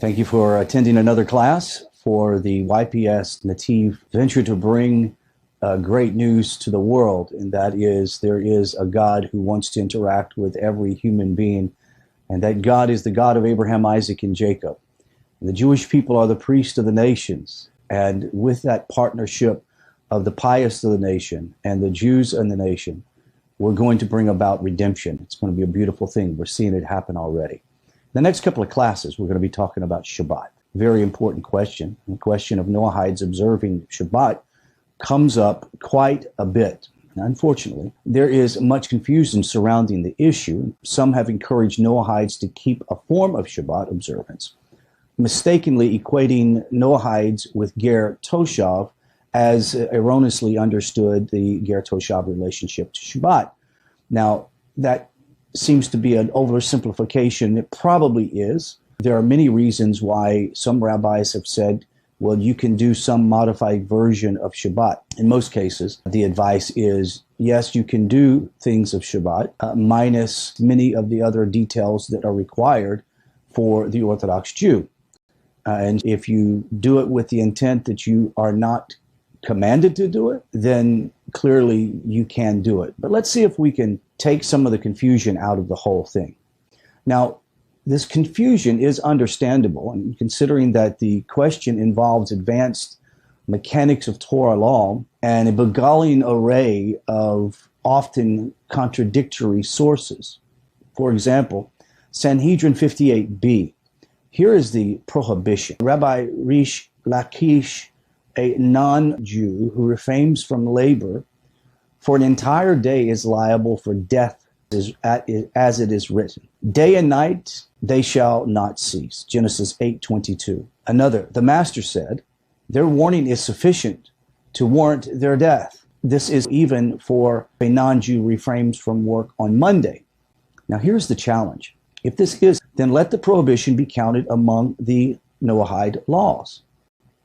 Thank you for attending another class for the YPS Nativ venture to bring great news to the world, and that is there is a God who wants to interact with every human being, and that God is the God of Abraham, Isaac, and Jacob. The Jewish people are the priests of the nations, and with that partnership of the pious of the nation and the Jews in the nation, we're going to bring about redemption. It's going to be a beautiful thing. We're seeing it happen already. The next couple of classes, we're going to be talking about Shabbat. Very important question. The question of Noahides observing Shabbat comes up quite a bit. Unfortunately, there is much confusion surrounding the issue. Some have encouraged Noahides to keep a form of Shabbat observance, mistakenly equating Noahides with Ger Toshav, as erroneously understood the Ger Toshav relationship to Shabbat. Now, that seems to be an oversimplification. It probably is. There are many reasons why some rabbis have said, well, you can do some modified version of Shabbat. In most cases, the advice is, yes, you can do things of Shabbat, minus many of the other details that are required for the Orthodox Jew. And if you do it with the intent that you are not commanded to do it, then clearly you can do it. But let's see if we can take some of the confusion out of the whole thing. Now, this confusion is understandable, and considering that the question involves advanced mechanics of Torah law and a beguiling array of often contradictory sources. For example, Sanhedrin 58b. Here is the prohibition. Rabbi Rish Lakish, a non-Jew who refrains from labor for an entire day, is liable for death as it is written. Day and night they shall not cease. Genesis 8:22. Another, the master said, their warning is sufficient to warrant their death. This is even for a non-Jew refrains from work on Monday. Now here's the challenge. If this is, then let the prohibition be counted among the Noahide laws.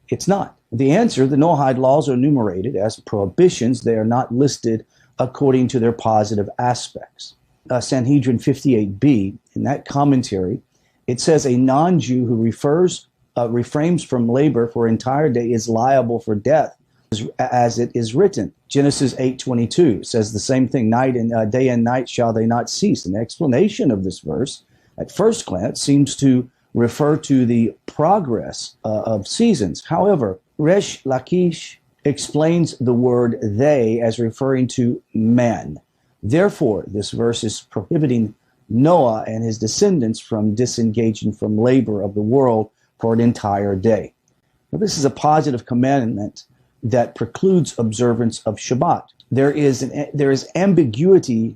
It's not. The answer, the Noahide laws are enumerated as prohibitions. They are not listed according to their positive aspects. Sanhedrin 58b, in that commentary, it says a non-Jew who refrains from labor for an entire day is liable for death, as it is written. Genesis 8:22 says the same thing. Night and day and night shall they not cease. An explanation of this verse, at first glance, seems to refer to the progress of seasons. However, Resh Lakish explains the word they as referring to men. Therefore, this verse is prohibiting Noah and his descendants from disengaging from labor of the world for an entire day. Now, this is a positive commandment that precludes observance of Shabbat. There is ambiguity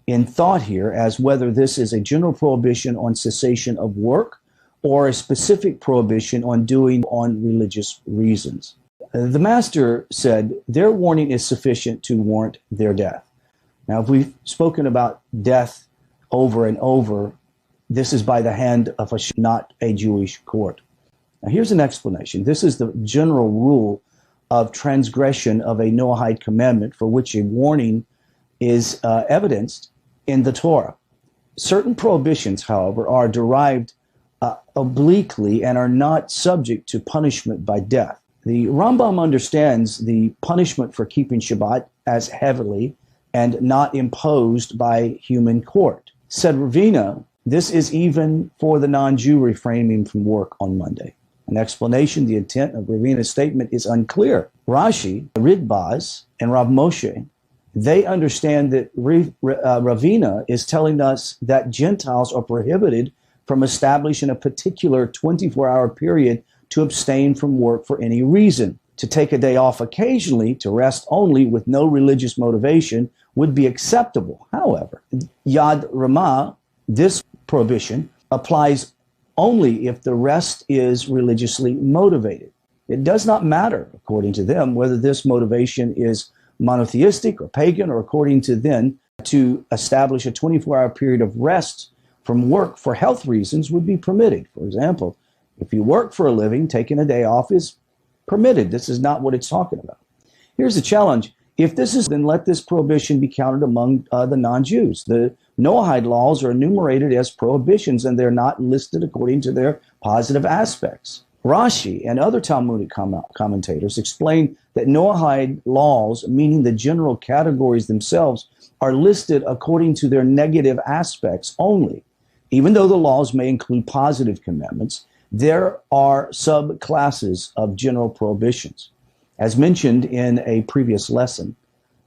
in thought here as whether this is a general prohibition on cessation of work or a specific prohibition on doing on religious reasons. The master said their warning is sufficient to warrant their death. Now, if we've spoken about death over and over, this is by the hand of not a Jewish court. Now, here's an explanation. This is the general rule of transgression of a Noahide commandment for which a warning is evidenced in the Torah. Certain prohibitions, however, are derived obliquely and are not subject to punishment by death. The Rambam understands the punishment for keeping Shabbat as heavily and not imposed by human court. Said Ravina, this is even for the non-Jew refraining from work on Monday. An explanation, the intent of Ravina's statement is unclear. Rashi, Ridbaz, and Rav Moshe, they understand that Ravina is telling us that Gentiles are prohibited from establishing a particular 24-hour period to abstain from work for any reason. To take a day off occasionally, to rest only with no religious motivation, would be acceptable. However, Yad Ramah, this prohibition, applies only if the rest is religiously motivated. It does not matter, according to them, whether this motivation is monotheistic or pagan, or according to them, to establish a 24-hour period of rest from work for health reasons would be permitted. For example, if you work for a living, taking a day off is permitted. This is not what it's talking about. Here's the challenge. If this is, then let this prohibition be counted among the non-Jews. The Noahide laws are enumerated as prohibitions, and they're not listed according to their positive aspects. Rashi and other Talmudic commentators explain that Noahide laws, meaning the general categories themselves, are listed according to their negative aspects only. Even though the laws may include positive commandments, there are subclasses of general prohibitions. As mentioned in a previous lesson,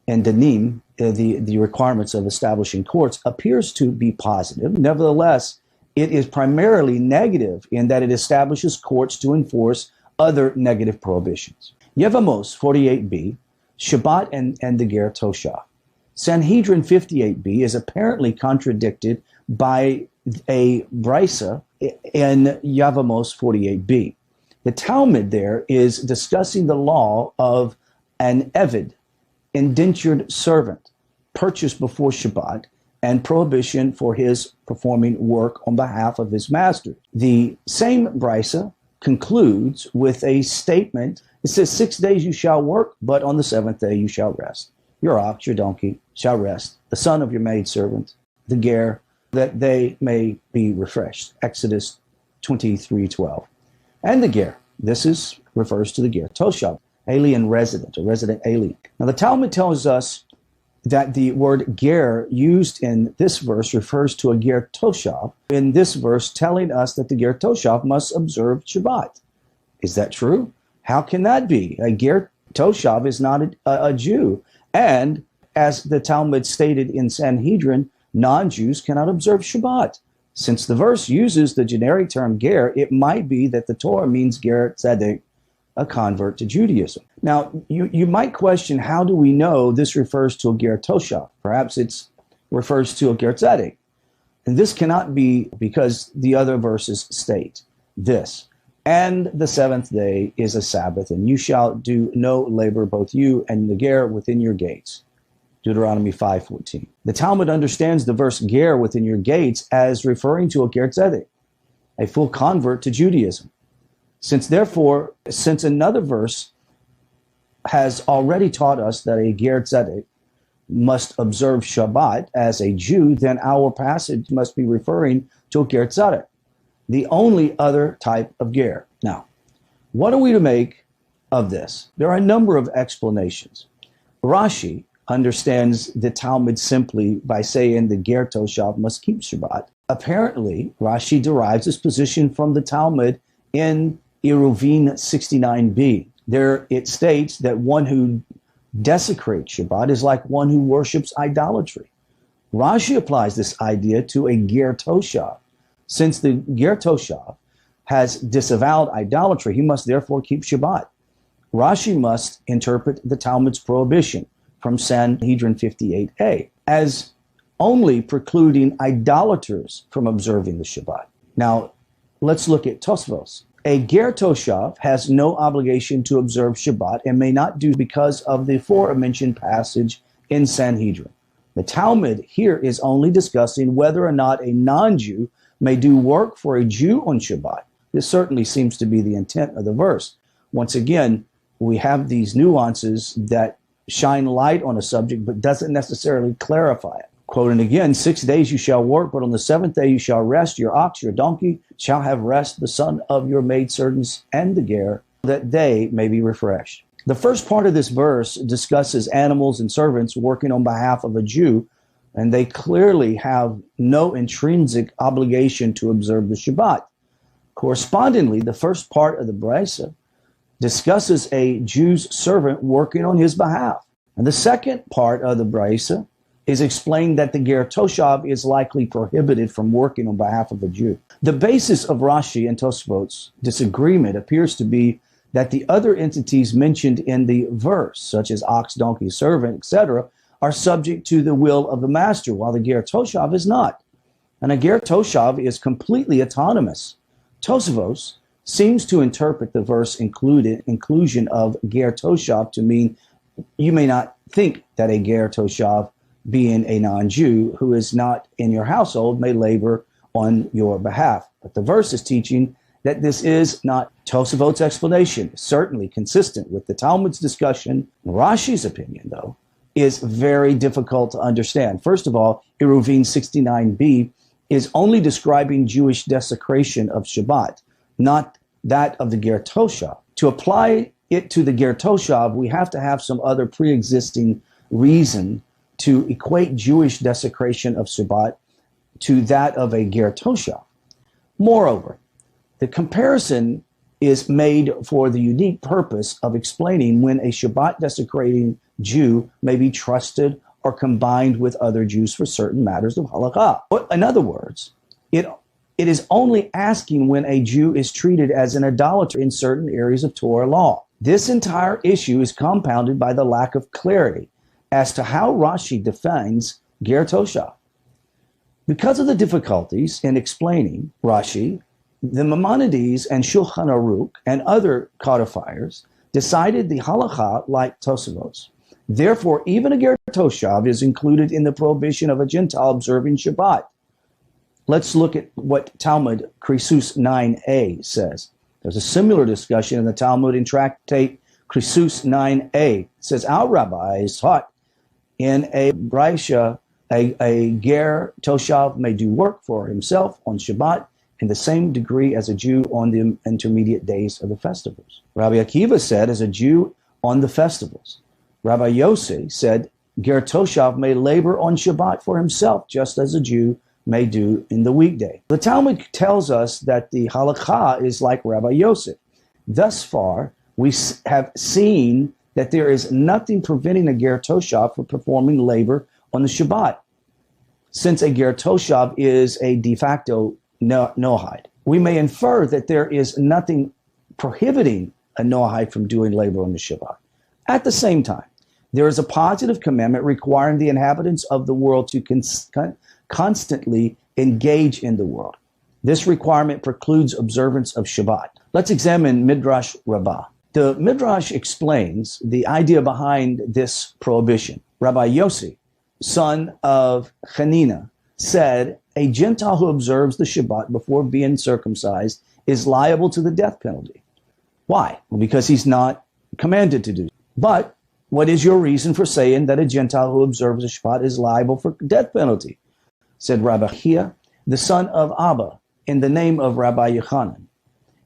in Danim, the requirements of establishing courts appears to be positive. Nevertheless, it is primarily negative in that it establishes courts to enforce other negative prohibitions. Yevamos 48b, Shabbat and the Ger Toshav. Sanhedrin 58b is apparently contradicted by a brisa in Yevamos 48b. The Talmud there is discussing the law of an eved, indentured servant, purchased before Shabbat, and prohibition for his performing work on behalf of his master. The same brisa concludes with a statement. It says, 6 days you shall work, but on the seventh day you shall rest. Your ox, your donkey, shall rest, the son of your maidservant, the ger, that they may be refreshed. Exodus 23:12. And the ger, refers to the ger, toshav, alien resident, or resident alien. Now the Talmud tells us that the word ger used in this verse refers to a ger toshav, in this verse telling us that the ger toshav must observe Shabbat. Is that true? How can that be? A ger toshav is not a Jew. And as the Talmud stated in Sanhedrin, non-Jews cannot observe Shabbat. Since the verse uses the generic term ger, it might be that the Torah means ger tzedek, a convert to Judaism. Now, you might question, how do we know this refers to a ger toshav? Perhaps it refers to a ger tzedek. And this cannot be because the other verses state this. And the seventh day is a Sabbath, and you shall do no labor, both you and the ger within your gates. Deuteronomy 5:14. The Talmud understands the verse ger within your gates as referring to a ger tzedek, a full convert to Judaism. Since another verse has already taught us that a ger tzedek must observe Shabbat as a Jew, then our passage must be referring to a ger tzedek, the only other type of ger. Now, what are we to make of this? There are a number of explanations. Rashi understands the Talmud simply by saying the ger toshav must keep Shabbat. Apparently, Rashi derives his position from the Talmud in Eruvin 69b. There it states that one who desecrates Shabbat is like one who worships idolatry. Rashi applies this idea to a ger toshav. Since the ger toshav has disavowed idolatry, he must therefore keep Shabbat. Rashi must interpret the Talmud's prohibition from Sanhedrin 58a as only precluding idolaters from observing the Shabbat. Now, let's look at Tosfos. A ger toshav has no obligation to observe Shabbat and may not do because of the aforementioned passage in Sanhedrin. The Talmud here is only discussing whether or not a non-Jew may do work for a Jew on Shabbat. This certainly seems to be the intent of the verse. Once again, we have these nuances that shine light on a subject but doesn't necessarily clarify it. Quoting again, 6 days you shall work, but on the seventh day you shall rest. Your ox, your donkey shall have rest, the son of your maidservants and the ger, that they may be refreshed. The first part of this verse discusses animals and servants working on behalf of a Jew, and they clearly have no intrinsic obligation to observe the Shabbat. Correspondingly, the first part of the brisa discusses a Jew's servant working on his behalf. And the second part of the brisa is explained that the ger toshav is likely prohibited from working on behalf of a Jew. The basis of Rashi and Tosfot's disagreement appears to be that the other entities mentioned in the verse, such as ox, donkey, servant, etc., are subject to the will of the master, while the ger toshav is not. And a ger toshav is completely autonomous. Tosfos seems to interpret the verse inclusion of ger toshav to mean you may not think that a ger toshav, being a non-Jew who is not in your household, may labor on your behalf. But the verse is teaching that this is not. Tosafot's explanation, certainly consistent with the Talmud's discussion. Rashi's opinion, though, is very difficult to understand. First of all, Eruvin 69b is only describing Jewish desecration of Shabbat. not that of the Ger Toshav. To apply it to the Ger Toshav, we have to have some other pre-existing reason to equate Jewish desecration of Shabbat to that of a Ger Toshav. Moreover, the comparison is made for the unique purpose of explaining when a Shabbat desecrating Jew may be trusted or combined with other Jews for certain matters of halakha. In other words, it is only asking when a Jew is treated as an idolater in certain areas of Torah law. This entire issue is compounded by the lack of clarity as to how Rashi defines Ger Toshav. Because of the difficulties in explaining Rashi, the Maimonides and Shulchan Aruch and other codifiers decided the halakha like Tosafos. Therefore, even a Ger Toshav is included in the prohibition of a Gentile observing Shabbat. Let's look at what Talmud Krisus 9a says. There's a similar discussion in the Talmud in Tractate Krisus 9a. It says, our rabbis taught in a Braisha, a Ger Toshav may do work for himself on Shabbat in the same degree as a Jew on the intermediate days of the festivals. Rabbi Akiva said, as a Jew on the festivals. Rabbi Yossi said, Ger Toshav may labor on Shabbat for himself, just as a Jew may do in the weekday. The Talmud tells us that the halakha is like Rabbi Yossi. Thus far, we have seen that there is nothing preventing a Ger Toshav from performing labor on the Shabbat, since a Ger Toshav is a de facto Noahide. We may infer that there is nothing prohibiting a Noahide from doing labor on the Shabbat. At the same time, there is a positive commandment requiring the inhabitants of the world to constantly engage in the world. This requirement precludes observance of Shabbat. Let's examine Midrash Rabbah. The Midrash explains the idea behind this prohibition. Rabbi Yossi, son of Hanina, said, a Gentile who observes the Shabbat before being circumcised is liable to the death penalty. Why? Well, because he's not commanded to do. But what is your reason for saying that a Gentile who observes the Shabbat is liable for death penalty? Said Rabbi Chia, the son of Abba, in the name of Rabbi Yochanan.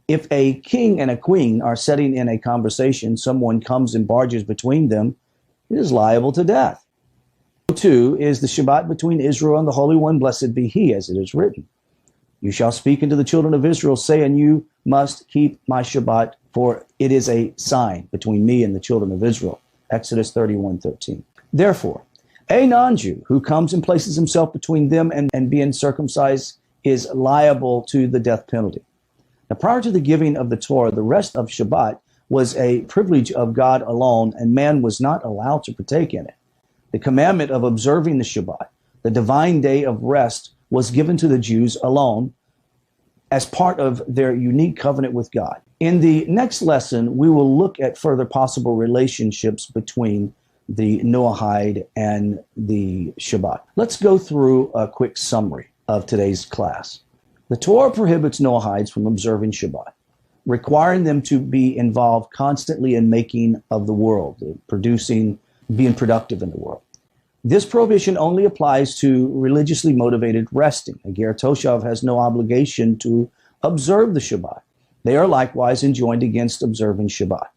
If a king and a queen are sitting in a conversation, someone comes and barges between them, it is liable to death. So too is the Shabbat between Israel and the Holy One, blessed be he, as it is written. You shall speak unto the children of Israel, saying, you must keep my Shabbat, for it is a sign between me and the children of Israel. Exodus 31:13. Therefore, a non-Jew who comes and places himself between them and being circumcised is liable to the death penalty. Now, prior to the giving of the Torah, the rest of Shabbat was a privilege of God alone, and man was not allowed to partake in it. The commandment of observing the Shabbat, the divine day of rest, was given to the Jews alone as part of their unique covenant with God. In the next lesson, we will look at further possible relationships between the Noahide and the Shabbat. Let's go through a quick summary of today's class. The Torah prohibits Noahides from observing Shabbat, requiring them to be involved constantly in making of the world, producing, being productive in the world. This prohibition only applies to religiously motivated resting. A Ger Toshav has no obligation to observe the Shabbat. They are likewise enjoined against observing Shabbat.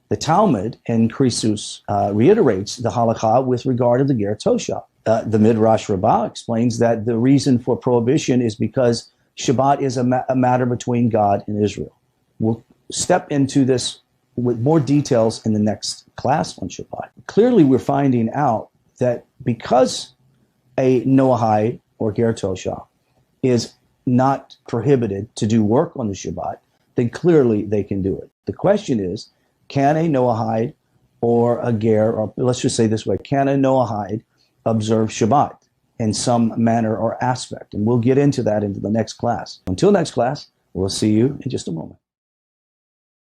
The Talmud in Krisus reiterates the halakha with regard to the Ger Toshav. The Midrash Rabbah explains that the reason for prohibition is because Shabbat is a matter between God and Israel. We'll step into this with more details in the next class on Shabbat. Clearly, we're finding out that because a Noahide or Ger Toshav is not prohibited to do work on the Shabbat, then clearly they can do it. The question is, can a Noahide or a Ger, or let's just say this way, can a Noahide observe Shabbat in some manner or aspect? And we'll get into that into the next class. Until next class, we'll see you in just a moment.